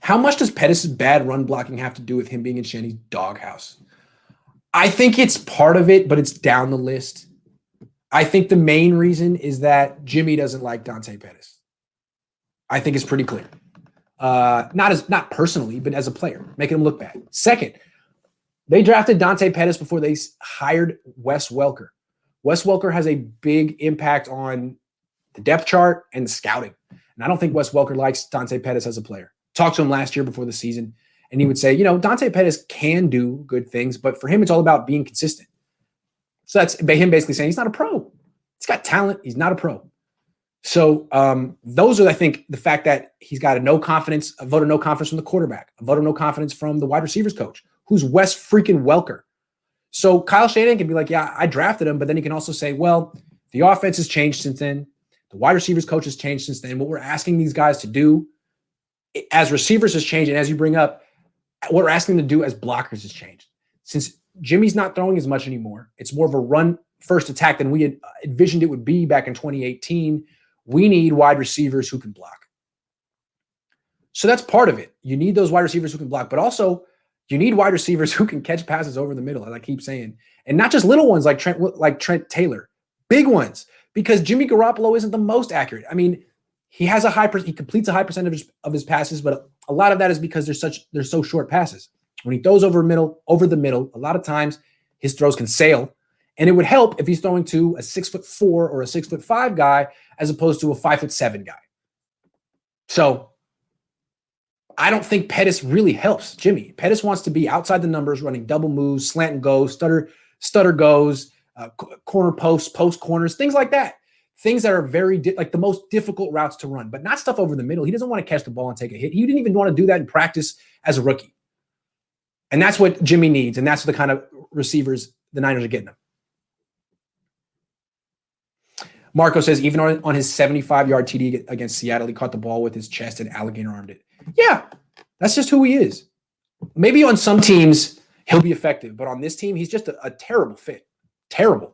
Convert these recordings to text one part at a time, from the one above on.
How much does Pettis' bad run blocking have to do with him being in Shanny's doghouse? I think it's part of it, but it's down the list. I think the main reason is that Jimmy doesn't like Dante Pettis. I think it's pretty clear. Not personally, but as a player, making him look bad. Second, they drafted Dante Pettis before they hired Wes Welker. Wes Welker has a big impact on the depth chart and the scouting. And I don't think Wes Welker likes Dante Pettis as a player. Talked to him last year before the season, and he would say, Dante Pettis can do good things, but for him, it's all about being consistent. So that's him basically saying he's not a pro. He's got talent. He's not a pro. So those are, I think, the fact that he's got a vote of no confidence from the quarterback, a vote of no confidence from the wide receivers coach, who's Wes freaking Welker. So Kyle Shanahan can be like, yeah, I drafted him, but then he can also say, well, the offense has changed since then. The wide receivers coach has changed since then. What we're asking these guys to do as receivers has changed, and as you bring up, what we're asking them to do as blockers has changed. Since Jimmy's not throwing as much anymore, it's more of a run-first attack than we had envisioned it would be back in 2018. We need wide receivers who can block. So that's part of it. You need those wide receivers who can block, but also you need wide receivers who can catch passes over the middle, as I keep saying. And not just little ones like Trent Taylor, big ones, because Jimmy Garoppolo isn't the most accurate. I mean, he completes a high percentage of his passes, but a lot of that is because they're so short passes. When he throws over the middle, a lot of times his throws can sail. And it would help if he's throwing to a 6'4" or a 6'5" guy as opposed to a 5'7" guy. So I don't think Pettis really helps Jimmy. Pettis wants to be outside the numbers, running double moves, slant and goes, stutter goes, corner post corners, things like that. Things that are very like the most difficult routes to run, but not stuff over the middle. He doesn't want to catch the ball and take a hit. He didn't even want to do that in practice as a rookie. And that's what Jimmy needs, and that's the kind of receivers the Niners are getting him. Marco says, even on his 75-yard TD against Seattle, he caught the ball with his chest and alligator armed it. Yeah, that's just who he is. Maybe on some teams he'll be effective, but on this team, he's just a terrible fit. Terrible.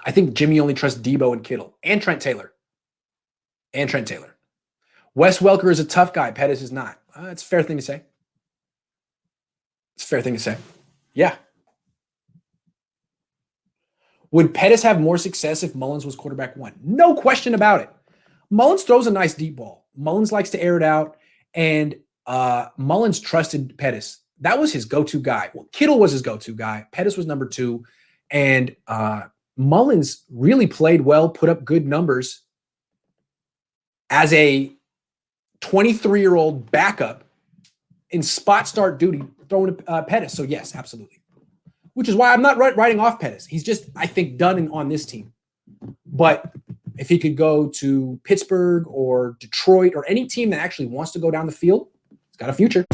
I think Jimmy only trusts Debo and Kittle and Trent Taylor. Wes Welker is a tough guy. Pettis is not. It's a fair thing to say. Yeah. Would Pettis have more success if Mullins was quarterback one? No question about it. Mullins throws a nice deep ball. Mullins likes to air it out, and Mullins trusted Pettis. That was his go-to guy. Well, Kittle was his go-to guy. Pettis was number two, and Mullins really played well, put up good numbers as a 23-year-old backup in spot start duty throwing to Pettis. So, yes, absolutely. Which is why I'm not writing off Pettis. He's just, I think, done on this team. But if he could go to Pittsburgh or Detroit or any team that actually wants to go down the field, he's got a future.